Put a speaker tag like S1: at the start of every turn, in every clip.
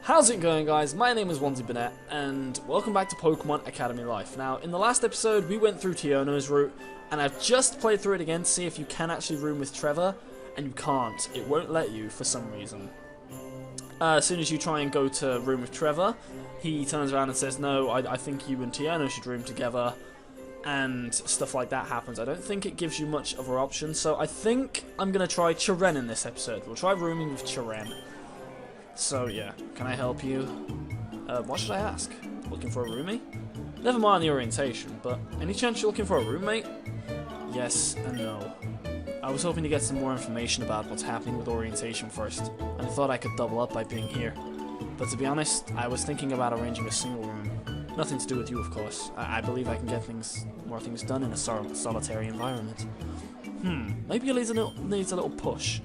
S1: How's it going, guys? My name is Wanzy Burnett, and welcome back to Pokemon Academy Life. Now, in the last episode, we went through Tiono's route, and I've just played through it again to see if you can actually room with Trevor, and you can't. It won't let you for some reason. As soon as you try and go to room with Trevor, he turns around and says, no, I think you and Tiono should room together, and stuff like that happens. I don't think it gives you much of an option, so I think I'm going to try Cheren in this episode. We'll try rooming with Cheren. So yeah, can I help you? What should I ask? Looking for a roomie? Never mind the orientation, but any chance you're looking for a roommate? Yes and no. I was hoping to get some more information about what's happening with orientation first, and I thought I could double up by being here. But to be honest, I was thinking about arranging a single room. Nothing to do with you, of course. I believe I can get more things done in a solitary environment. Maybe it needs a little push.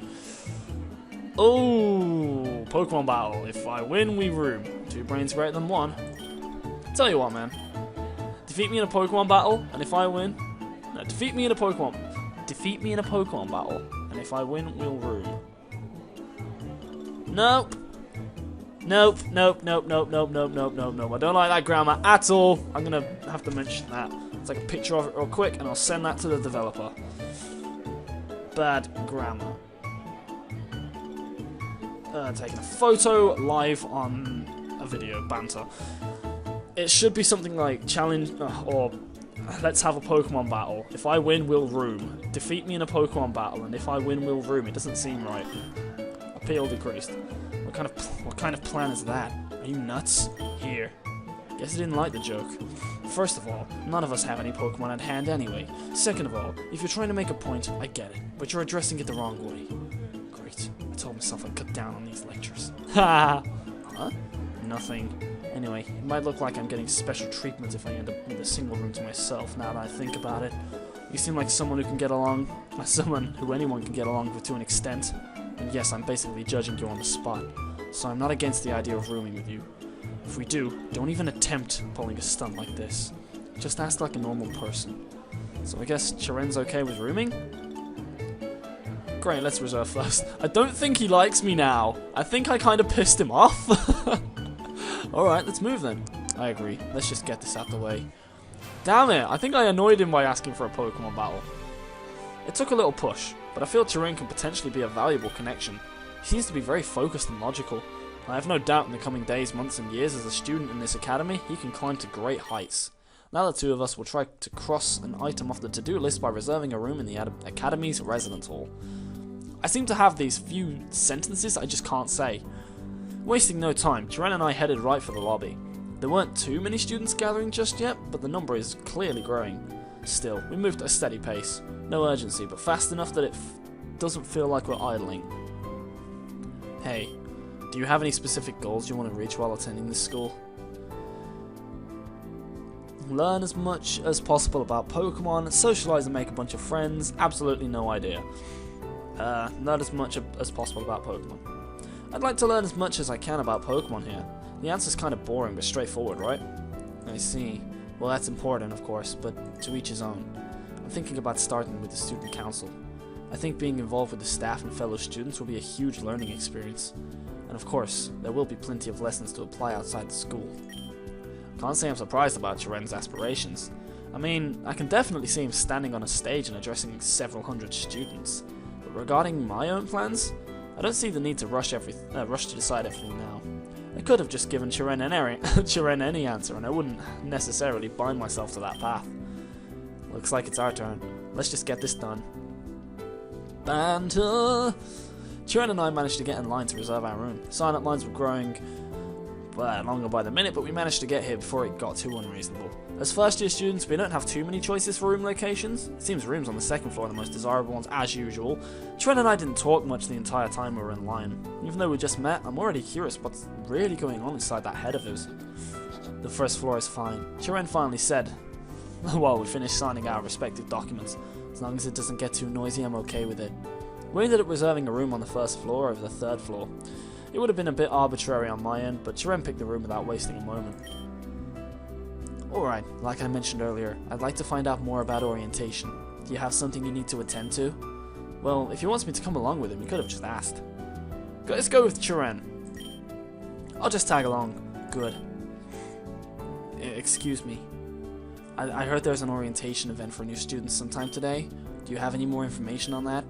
S1: Oh, Pokemon battle. If I win, we room. 2 brains greater than 1. Tell you what, man. Defeat me in a Pokemon battle, and if I win... No, defeat me in a Pokemon battle, and if I win, we'll room. Nope. Nope. I don't like that grammar at all. I'm going to have to mention that. Let's take a picture of it real quick, and I'll send that to the developer. Bad grammar. Taking a photo live on a video banter. It should be something like challenge or let's have a Pokemon battle. If I win, we'll room. Defeat me in a Pokemon battle, and if I win, we'll room. It doesn't seem right. Appeal decreased. What kind of plan is that? Are you nuts? Here. Guess I didn't like the joke. First of all, none of us have any Pokemon at hand anyway. Second of all, if you're trying to make a point, I get it, but you're addressing it the wrong way. Great. I told myself I'd cut down on these lectures. Ha! Huh? Nothing. Anyway, it might look like I'm getting special treatment if I end up with a single room to myself now that I think about it. You seem like someone who can get along, someone who anyone can get along with to an extent. And yes, I'm basically judging you on the spot, so I'm not against the idea of rooming with you. If we do, don't even attempt pulling a stunt like this. Just act like a normal person. So I guess Cheren's okay with rooming? Great, let's reserve first. I don't think he likes me now. I think I kind of pissed him off. Alright, let's move then. I agree. Let's just get this out the way. Damn it, I think I annoyed him by asking for a Pokemon battle. It took a little push, but I feel Cheren can potentially be a valuable connection. He seems to be very focused and logical. I have no doubt in the coming days, months and years as a student in this academy, he can climb to great heights. Now the two of us will try to cross an item off the to-do list by reserving a room in the Academy's residence hall. I seem to have these few sentences I just can't say. Wasting no time, Cheren and I headed right for the lobby. There weren't too many students gathering just yet, but the number is clearly growing. Still, we moved at a steady pace. No urgency, but fast enough that it doesn't feel like we're idling. Hey, do you have any specific goals you want to reach while attending this school? Learn as much as possible about Pokemon, socialize and make a bunch of friends. Absolutely no idea. Learn as much as possible about Pokemon. I'd like to learn as much as I can about Pokemon here. The answer's kind of boring but straightforward, right? I see. Well, that's important, of course, but to each his own. I'm thinking about starting with the student council. I think being involved with the staff and fellow students will be a huge learning experience. And of course, there will be plenty of lessons to apply outside the school. Can't say I'm surprised about Cheren's aspirations. I mean, I can definitely see him standing on a stage and addressing several hundred students. But regarding my own plans, I don't see the need to rush to decide everything now. I could have just given Cheren any answer, and I wouldn't necessarily bind myself to that path. Looks like it's our turn. Let's just get this done. Banter! Cheren and I managed to get in line to reserve our room. Silent lines were growing longer by the minute, but we managed to get here before it got too unreasonable. As first year students, we don't have too many choices for room locations. It seems rooms on the second floor are the most desirable ones as usual. Cheren and I didn't talk much the entire time we were in line. Even though we just met, I'm already curious what's really going on inside that head of his. The first floor is fine. Cheren finally said, while we finished signing our respective documents. As long as it doesn't get too noisy, I'm okay with it. We ended up reserving a room on the first floor over the third floor. It would have been a bit arbitrary on my end, but Cheren picked the room without wasting a moment. Alright, like I mentioned earlier, I'd like to find out more about orientation. Do you have something you need to attend to? Well, if he wants me to come along with him, he could have just asked. Let's go with Cheren. I'll just tag along. Good. Excuse me. I heard there's an orientation event for new students sometime today. Do you have any more information on that?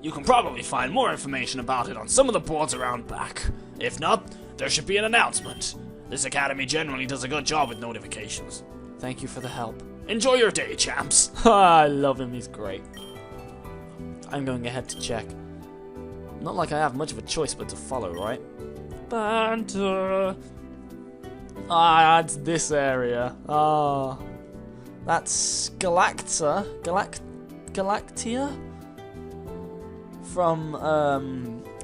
S1: You can probably find more information about it on some of the boards around back. If not, there should be an announcement. This academy generally does a good job with notifications. Thank you for the help. Enjoy your day, champs. I love him, he's great. I'm going ahead to check. Not like I have much of a choice but to follow, right? Banter. Ah, it's this area. Ah. That's Galacta. Galactia? From,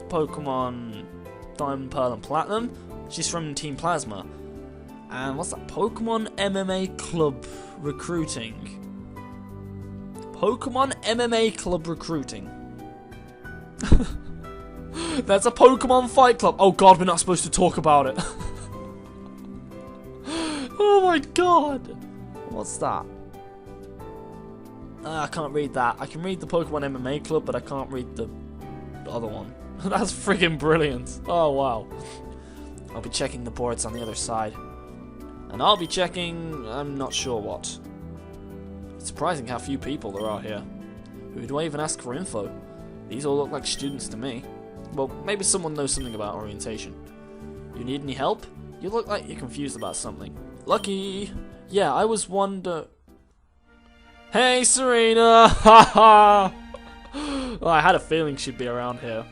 S1: Pokemon Diamond, Pearl, and Platinum. She's from Team Plasma. And what's that? Pokemon MMA Club Recruiting. Pokemon MMA Club Recruiting. That's a Pokemon Fight Club. Oh god, we're not supposed to talk about it. Oh my god. What's that? I can't read that. I can read the Pokemon MMA Club, but I can't read the other one. That's friggin' brilliant. Oh wow. I'll be checking the boards on the other side. And I'll be checking, I'm not sure what. It's surprising how few people there are here. Who do I even ask for info? These all look like students to me. Well, maybe someone knows something about orientation. You need any help? You look like you're confused about something. Lucky! Yeah, I was Hey, Serena! Haha! Well, I had a feeling she'd be around here.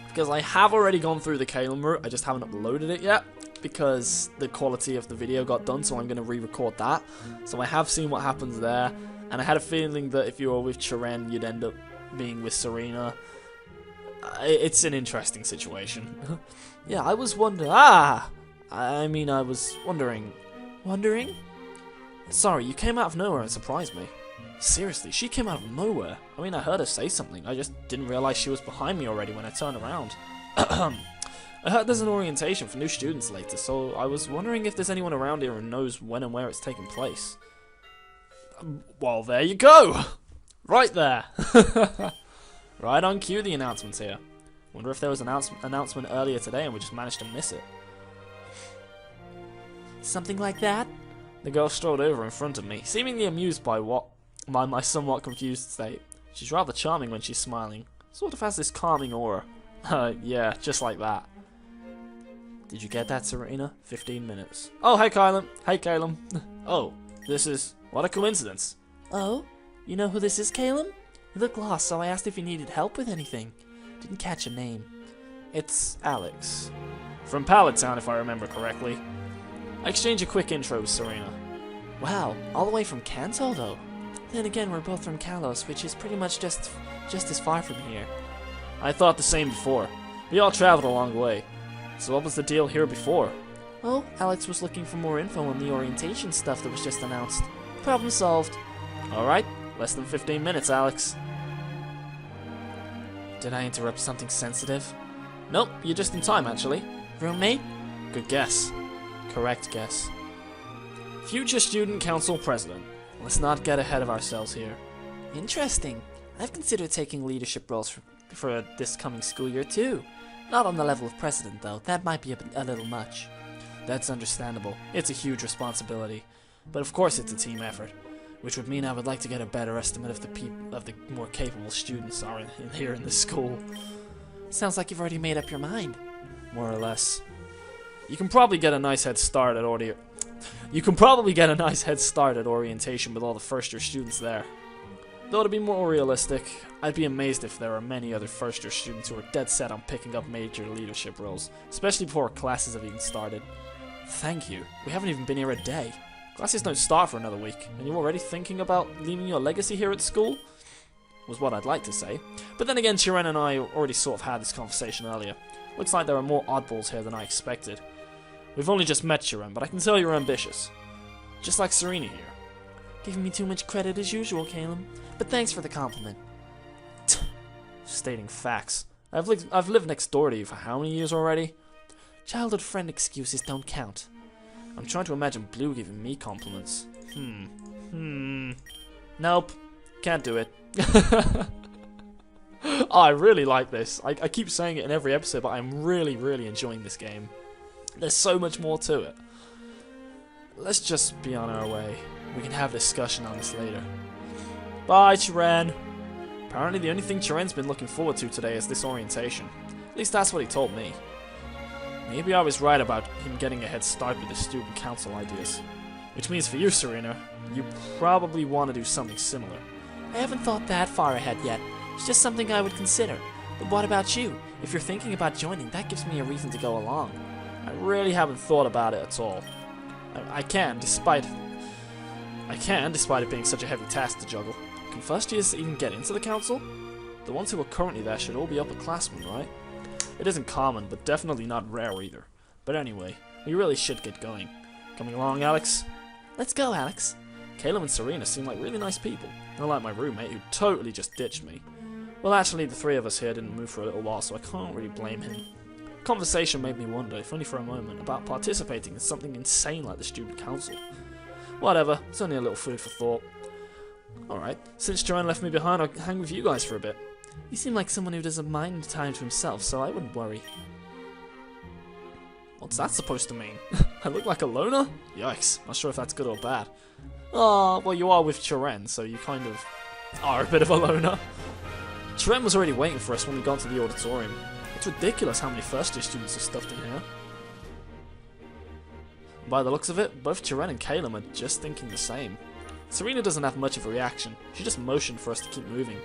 S1: Because I have already gone through the Calum route, I just haven't uploaded it yet. Because the quality of the video got done, so I'm going to re-record that. So I have seen what happens there. And I had a feeling that if you were with Cheren, you'd end up being with Serena. It's an interesting situation. Yeah, I was wondering. I was wondering. Wondering? Sorry, you came out of nowhere and surprised me. Seriously, she came out of nowhere. I mean, I heard her say something. I just didn't realize she was behind me already when I turned around. I heard there's an orientation for new students later, so I was wondering if there's anyone around here who knows when and where it's taking place. Well, there you go! Right there! Right on cue, the announcement's here. Wonder if there was an announcement earlier today and we just managed to miss it. Something like that? The girl strolled over in front of me, seemingly amused by my somewhat confused state. She's rather charming when she's smiling. Sort of has this calming aura. Yeah, just like that. Did you get that, Serena? 15 minutes. Oh, hey, Kylan. Hey, Calum. Oh, this is... What a coincidence. Oh? You know who this is, Calum? You look lost, so I asked if you needed help with anything. Didn't catch a name. It's Alex. From Pallet Town, if I remember correctly. I exchanged a quick intro with Serena. Wow, all the way from Kanto, though. Then again, we're both from Kalos, which is pretty much just as far from here. I thought the same before. We all traveled a long way. So what was the deal here before? Oh, Alex was looking for more info on the orientation stuff that was just announced. Problem solved. Alright, less than 15 minutes, Alex. Did I interrupt something sensitive? Nope, you're just in time, actually. Roommate? Good guess. Correct guess. Future Student Council President. Let's not get ahead of ourselves here. Interesting. I've considered taking leadership roles for this coming school year too. Not on the level of president though, that might be a little much. That's understandable. It's a huge responsibility. But of course it's a team effort. Which would mean I would like to get a better estimate of the more capable students are here in this school. Sounds like you've already made up your mind. More or less. You can probably get a nice head start at orientation with all the first-year students there. Though to be more realistic, I'd be amazed if there are many other first-year students who are dead set on picking up major leadership roles, especially before classes have even started. Thank you. We haven't even been here a day. Classes don't start for another week, and you're already thinking about leaving your legacy here at school? Was what I'd like to say. But then again, Cheren and I already sort of had this conversation earlier. Looks like there are more oddballs here than I expected. We've only just met, Cheren, but I can tell you're ambitious. Just like Serena here. Giving me too much credit as usual, Calum. But thanks for the compliment. Stating facts. I've lived next door to you for how many years already? Childhood friend excuses don't count. I'm trying to imagine Blue giving me compliments. Nope. Can't do it. Oh, I really like this. I keep saying it in every episode, but I'm really, really enjoying this game. There's so much more to it. Let's just be on our way. We can have a discussion on this later. Bye, Cheren. Apparently the only thing Cheren's been looking forward to today is this orientation. At least that's what he told me. Maybe I was right about him getting a head start with the student council ideas. Which means for you, Serena, you probably want to do something similar.
S2: I haven't thought that far ahead yet. It's just something I would consider. But what about you? If you're thinking about joining, that gives me a reason to go along.
S1: I really haven't thought about it at all. I can, despite it being such a heavy task to juggle. Can first years even get into the council? The ones who are currently there should all be upperclassmen, right? It isn't common, but definitely not rare either. But anyway, we really should get going. Coming along, Alex?
S2: Let's go, Alex.
S1: Caleb and Serena seem like really nice people. Unlike my roommate, who totally just ditched me. Well, actually, the three of us here didn't move for a little while, so I can't really blame him. Conversation made me wonder, if only for a moment, about participating in something insane like the student council. Whatever, it's only a little food for thought. Alright, since Cheren left me behind, I'll hang with you guys for a bit.
S2: You seem like someone who doesn't mind time to himself, so I wouldn't worry.
S1: What's that supposed to mean? I look like a loner? Yikes, not sure if that's good or bad. Ah, well you are with Cheren, so you kind of are a bit of a loner. Cheren was already waiting for us when we got to the auditorium. It's ridiculous how many first year students are stuffed in here. By the looks of it, both Cheren and Caleb are just thinking the same. Serena doesn't have much of a reaction, she just motioned for us to keep moving.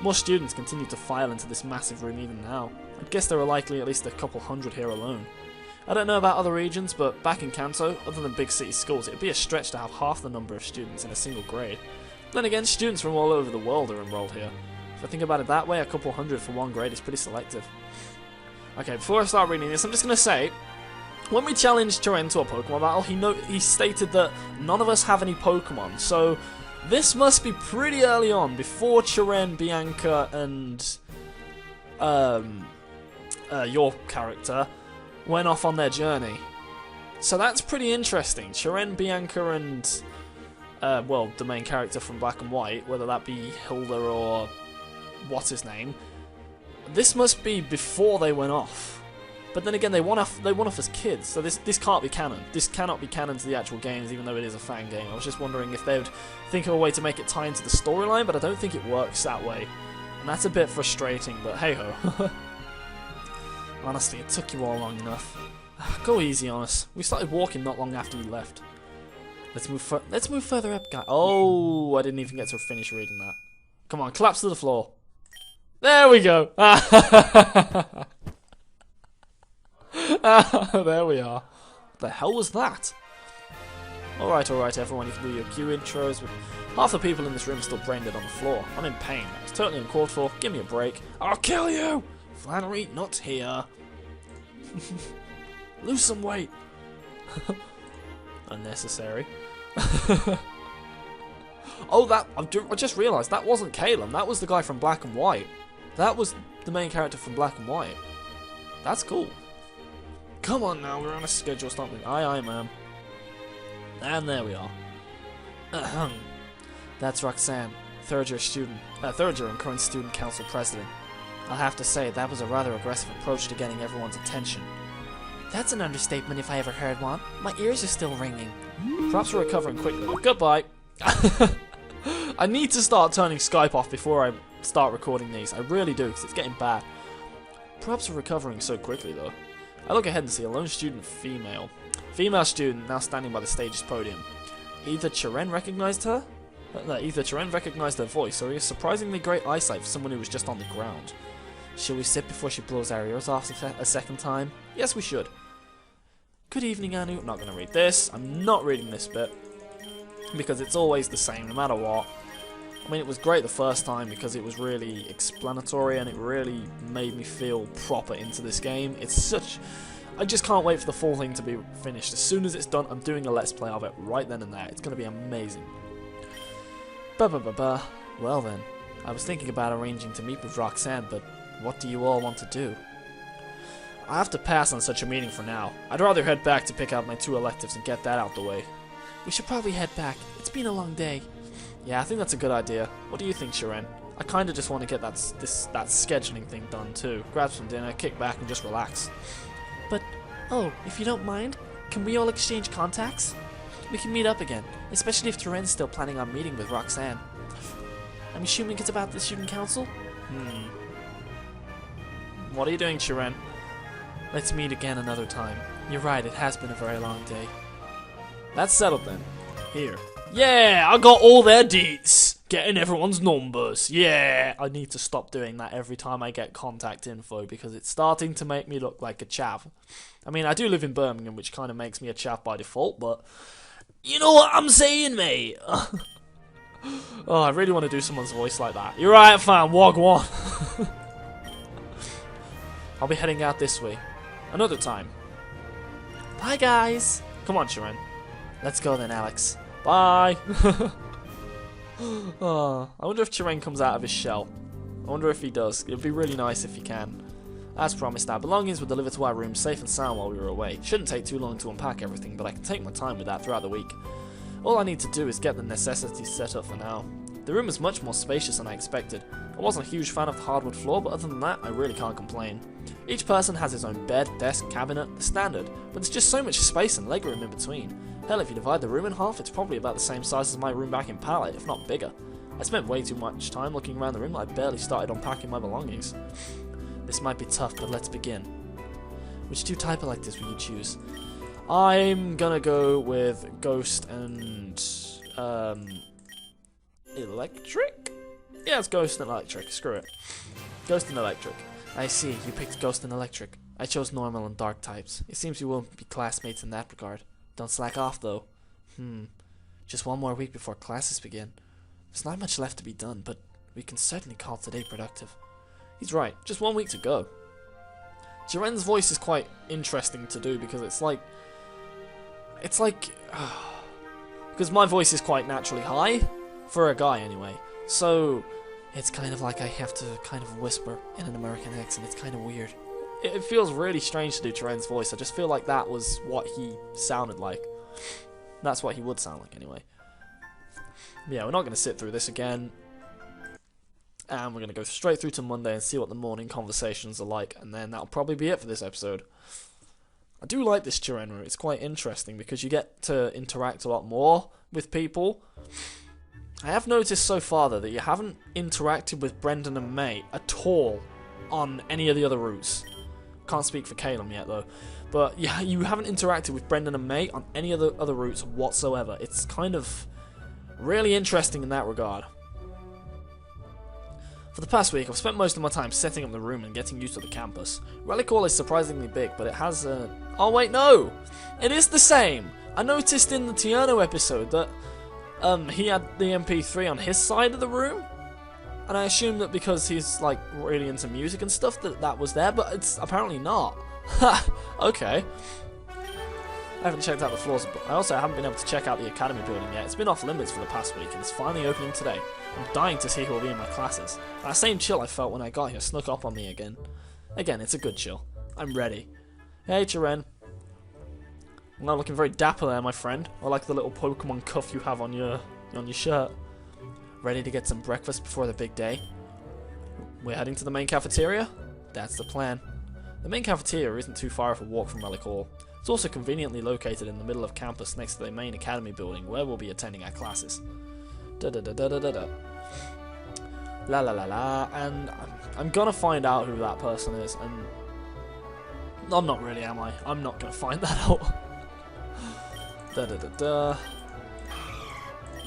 S1: More students continue to file into this massive room even now. I'd guess there are likely at least a couple hundred here alone. I don't know about other regions, but back in Kanto, other than big city schools, it'd be a stretch to have half the number of students in a single grade. Then again, students from all over the world are enrolled here. If I think about it that way, a couple hundred for one grade is pretty selective. Okay, before I start reading this, I'm just going to say, when we challenged Cheren to a Pokemon battle, he stated that none of us have any Pokemon, so this must be pretty early on, before Cheren, Bianca, and your character went off on their journey. So that's pretty interesting. Cheren, Bianca, and well, the main character from Black and White, whether that be Hilda or what's his name, this must be before they went off. But then again, they went off as kids, so this can't be canon. This cannot be canon to the actual games, even though it is a fan game. I was just wondering if they would think of a way to make it tie into the storyline, but I don't think it works that way. And that's a bit frustrating, but hey-ho. Honestly, it took you all long enough. Go easy on us. We started walking not long after you left. Let's move further up, guys. Oh, I didn't even get to finish reading that. Come on, collapse to the floor. There we go. There we are. What the hell was that? Alright, everyone, you can do your cue intros, but half the people in this room are still brain dead on the floor. I'm in pain. It's totally uncalled for. Give me a break. I'll kill you! Flannery, not here. Lose some weight. Unnecessary. Oh, I just realised that wasn't Caleb. That was the guy from Black and White. That was the main character from Black and White. That's cool. Come on now, we're on a schedule, something. Aye, ma'am. And there we are. Ahem. That's Roxanne, third year and current student council president. I'll have to say, that was a rather aggressive approach to getting everyone's attention.
S2: That's an understatement if I ever heard one. My ears are still ringing.
S1: Perhaps we're recovering quickly. Goodbye. I need to start turning Skype off before I start recording these. I really do, because it's getting bad. Perhaps we're recovering so quickly, though. I look ahead and see a lone student female. Female student now standing by the stage's podium. Either Cheren recognized her voice, or he has surprisingly great eyesight for someone who was just on the ground. Shall we sit before she blows our ears off a second time? Yes, we should. Good evening, Anu. I'm not going to read this. I'm not reading this bit, because it's always the same, no matter what. I mean, it was great the first time because it was really explanatory and it really made me feel proper into this game. I just can't wait for the full thing to be finished. As soon as it's done, I'm doing a Let's Play of it right then and there. It's going to be amazing. Well then, I was thinking about arranging to meet with Roxanne, but what do you all want to do? I have to pass on such a meeting for now. I'd rather head back to pick out my 2 electives and get that out the way.
S2: We should probably head back. It's been a long day.
S1: Yeah, I think that's a good idea. What do you think, Cheren? I kind of just want to get that scheduling thing done too. Grab some dinner, kick back, and just relax.
S2: But Oh, if you don't mind, can we all exchange contacts? We can meet up again, especially if Cheren's still planning on meeting with Roxanne. I'm assuming it's about the student council?
S1: What are you doing, Cheren?
S2: Let's meet again another time. You're right, it has been a very long day.
S1: That's settled then. Here. Yeah, I got all their deets. Getting everyone's numbers. Yeah. I need to stop doing that every time I get contact info because it's starting to make me look like a chav. I mean, I do live in Birmingham, which kind of makes me a chav by default, but you know what I'm saying, mate? Oh, I really want to do someone's voice like that. You're right, fam. Wagwan. I'll be heading out this way. Another time.
S2: Bye, guys.
S1: Come on, Cheren.
S2: Let's go then, Alex.
S1: Bye. Oh, I wonder if Cheren comes out of his shell. I wonder if he does. It'd be really nice if he can. As promised, our belongings were delivered to our room safe and sound while we were away. Shouldn't take too long to unpack everything, but I can take my time with that throughout the week. All I need to do is get the necessities set up for now. The room is much more spacious than I expected. I wasn't a huge fan of the hardwood floor, but other than that, I really can't complain. Each person has his own bed, desk, cabinet, the standard, but there's just so much space and legroom in between. Hell, if you divide the room in half, it's probably about the same size as my room back in Pallet, if not bigger. I spent way too much time looking around the room that I barely started unpacking my belongings. This might be tough, but let's begin. Which two type of this will you choose? I'm gonna go with Ghost and Electric? Yeah, it's Ghost and Electric. Screw it. Ghost and Electric.
S2: I see, you picked Ghost and Electric. I chose normal and dark types. It seems we won't be classmates in that regard. Don't slack off, though. Just one more week before classes begin. There's not much left to be done, but we can certainly call today productive.
S1: He's right, just 1 week to go. Cheren's voice is quite interesting to do because it's like, because my voice is quite naturally high, for a guy anyway, so
S2: it's kind of like I have to kind of whisper in an American accent. It's kind of weird.
S1: It feels really strange to do Cheren's voice. I just feel like that was what he sounded like. That's what he would sound like anyway. Yeah, we're not going to sit through this again. And we're going to go straight through to Monday and see what the morning conversations are like. And then that'll probably be it for this episode. I do like this Cheren route. It's quite interesting because you get to interact a lot more with people. I have noticed so far though that you haven't interacted with Brendan and May at all on any of the other routes. Can't speak for Caleb yet though. But yeah, you haven't interacted with Brendan and May on any of the other routes whatsoever. It's kind of really interesting in that regard. For the past week, I've spent most of my time setting up the room and getting used to the campus. Relic Hall is surprisingly big, but it has a... Oh wait, no! It is the same! I noticed in the Tiano episode that he had the MP3 on his side of the room, and I assumed that because he's like really into music and stuff that was there, but it's apparently not. Ha! Okay. I haven't checked out the floors, but I also haven't been able to check out the academy building yet. It's been off limits for the past week, and it's finally opening today. I'm dying to see who will be in my classes. That same chill I felt when I got here snuck up on me again. Again, it's a good chill. I'm ready. Hey, Cheren. You're not looking very dapper there, my friend. I like the little Pokemon cuff you have on your shirt.
S2: Ready to get some breakfast before the big day?
S1: We're heading to the main cafeteria? That's the plan. The main cafeteria isn't too far of a walk from Relic Hall. It's also conveniently located in the middle of campus next to the main academy building where we'll be attending our classes. Da da da da da da da. La la la la, and I'm gonna find out who that person is, and I'm not really, am I? I'm not gonna find that out. Da da da da.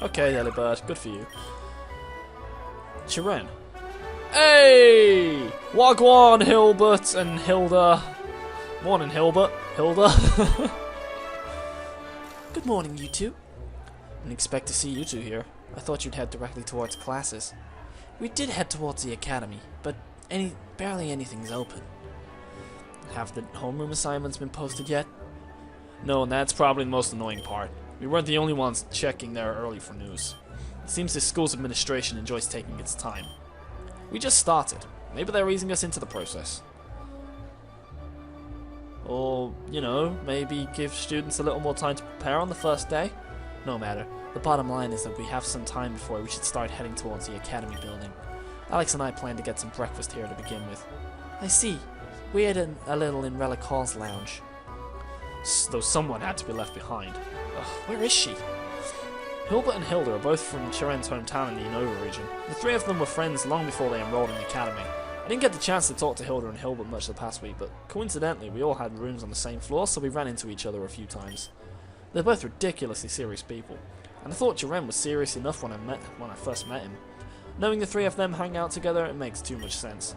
S1: Okay, Delibird, good for you. Cheren. Hey! Wagwan, Hilbert and Hilda. Morning, Hilbert. Hilda.
S2: Good morning, you two.
S1: Didn't expect to see you two here. I thought you'd head directly towards classes.
S2: We did head towards the academy, but barely anything's open.
S1: Have the homeroom assignments been posted yet? No, and that's probably the most annoying part. We weren't the only ones checking there early for news. It seems this school's administration enjoys taking its time. We just started. Maybe they're easing us into the process. Or, you know, maybe give students a little more time to prepare on the first day? No matter. The bottom line is that we have some time before we should start heading towards the academy building. Alex and I plan to get some breakfast here to begin with.
S2: I see. We ate a little in Relic Hall's lounge.
S1: though someone had to be left behind. Ugh, where is she? Hilbert and Hilda are both from Cheren's hometown in the Unova region. The three of them were friends long before they enrolled in the academy. I didn't get the chance to talk to Hilda and Hilbert much the past week, but coincidentally we all had rooms on the same floor, so we ran into each other a few times. They're both ridiculously serious people, and I thought Cheren was serious enough when I first met him. Knowing the three of them hang out together, it makes too much sense.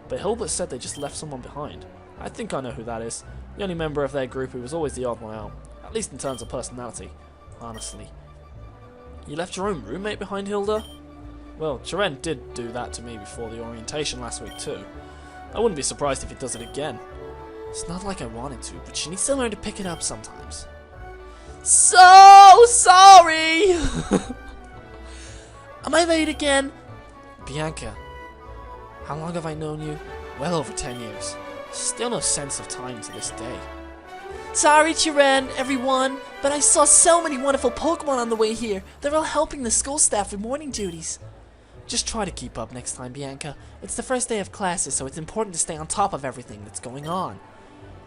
S1: But Hilbert said they just left someone behind. I think I know who that is. The only member of their group who was always the odd one out, at least in terms of personality, honestly. You left your own roommate behind, Hilda? Well, Cheren did do that to me before the orientation last week too. I wouldn't be surprised if he does it again. It's not like I wanted to, but she needs to learn to pick it up sometimes. So sorry! Am I late again? Bianca, how long have I known you? Well over 10 years. Still no sense of time to this day. Sorry, Cheren, everyone, but I saw so many wonderful Pokemon on the way here. They're all helping the school staff with morning duties. Just try to keep up next time, Bianca. It's the first day of classes, so it's important to stay on top of everything that's going on.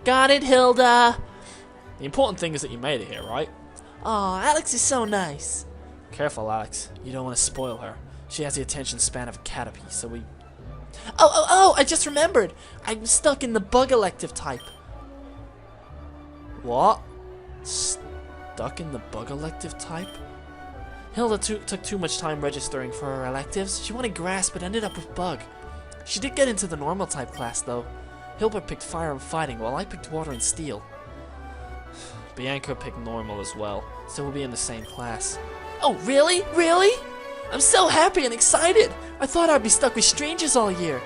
S1: Got it, Hilda! The important thing is that you made it here, right? Aw, Alex is so nice. Careful, Alex. You don't want to spoil her. She has the attention span of a caterpie, so we... Oh, I just remembered! I'm stuck in the bug elective type. What? Stuck in the bug elective type? Hilda took too much time registering for her electives. She wanted grass but ended up with bug. She did get into the normal type class though. Hilbert picked fire and fighting while I picked water and steel. Bianca picked normal as well, so we'll be in the same class. Oh, really? Really? I'm so happy and excited! I thought I'd be stuck with strangers all year.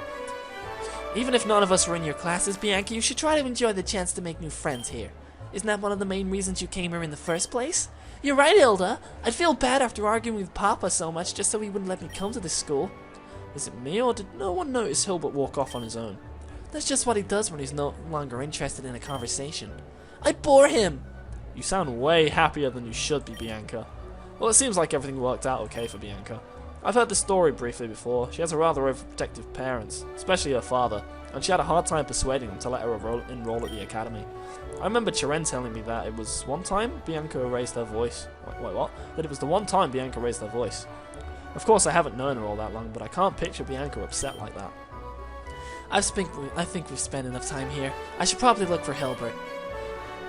S1: Even if none of us were in your classes, Bianca, you should try to enjoy the chance to make new friends here. Isn't that one of the main reasons you came here in the first place? You're right, Hilda. I'd feel bad after arguing with Papa so much just so he wouldn't let me come to this school. Is it me, or did no one notice Hilbert walk off on his own? That's just what he does when he's no longer interested in a conversation. I bore him! You sound way happier than you should be, Bianca. Well, it seems like everything worked out okay for Bianca. I've heard the story briefly before. She has a rather overprotective parents, especially her father, and she had a hard time persuading them to let her enroll at the academy. I remember Cheren telling me that it was one time Bianca raised her voice. Wait, what? That it was the one time Bianca raised her voice. Of course, I haven't known her all that long, but I can't picture Bianca upset like that. I think we've spent enough time here. I should probably look for Hilbert.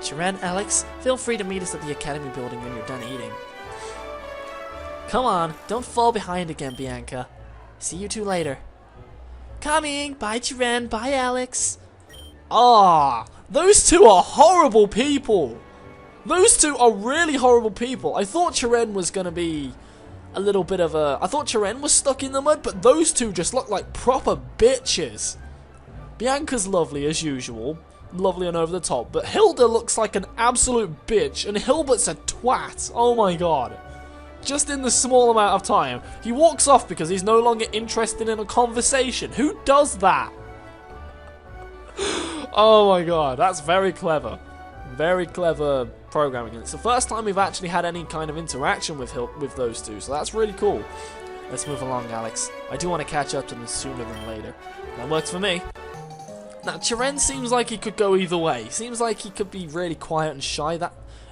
S1: Cheren, Alex, feel free to meet us at the academy building when you're done eating. Come on, don't fall behind again, Bianca. See you two later. Coming! Bye, Cheren. Bye, Alex. Ah, those two are horrible people. Those two are really horrible people. I thought Cheren was gonna be a little bit of a... I thought Cheren was stuck in the mud, but those two just look like proper bitches. Bianca's lovely as usual. Lovely and over the top, but Hilda looks like an absolute bitch, and Hilbert's a twat. Oh my god. Just in the small amount of time. He walks off because he's no longer interested in a conversation. Who does that? Oh my god, that's very clever. Very clever programming. And it's the first time we've actually had any kind of interaction with those two, so that's really cool. Let's move along, Alex. I do want to catch up to them sooner than later. That works for me. Now, Cheren seems like he could go either way. Seems like he could be really quiet and shy.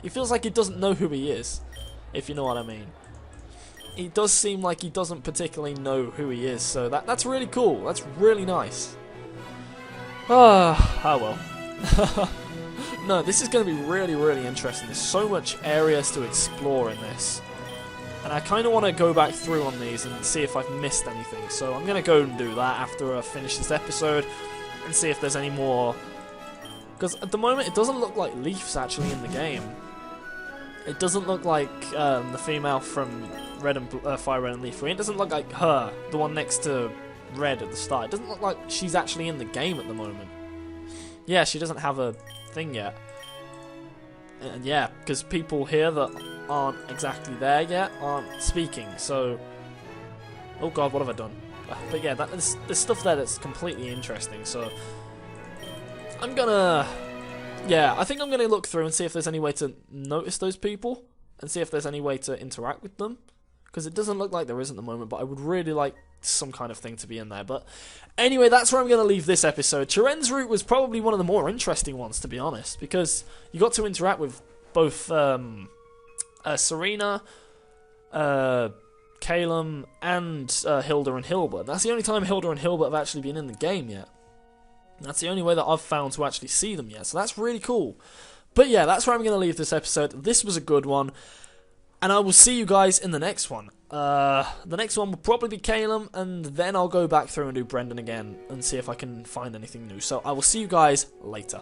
S1: He feels like he doesn't know who he is, if you know what I mean. He does seem like he doesn't particularly know who he is, so that's really cool. That's really nice. Ah, well. No, this is going to be really, really interesting. There's so much areas to explore in this. And I kind of want to go back through on these and see if I've missed anything. So I'm going to go and do that after I finish this episode and see if there's any more. Because at the moment it doesn't look like Leaf's actually in the game. It doesn't look like the female from Fire Red and Leaf 3. It doesn't look like her, the one next to Red at the start. It doesn't look like she's actually in the game at the moment. Yeah, she doesn't have a thing yet. And yeah, because people here that aren't exactly there yet aren't speaking, so... Oh god, what have I done? But yeah, there's stuff there that's completely interesting, so... I'm gonna... Yeah, I think I'm gonna look through and see if there's any way to notice those people, and see if there's any way to interact with them. because it doesn't look like there is at the moment, but I would really like some kind of thing to be in there. But anyway, that's where I'm going to leave this episode. Cheren's route was probably one of the more interesting ones, to be honest, because you got to interact with both Serena, Calum, and Hilda and Hilbert. That's the only time Hilda and Hilbert have actually been in the game yet. That's the only way that I've found to actually see them yet, so that's really cool. But yeah, that's where I'm going to leave this episode. This was a good one, and I will see you guys in the next one. The next one will probably be Calum, and then I'll go back through and do Brendan again and see if I can find anything new. So I will see you guys later.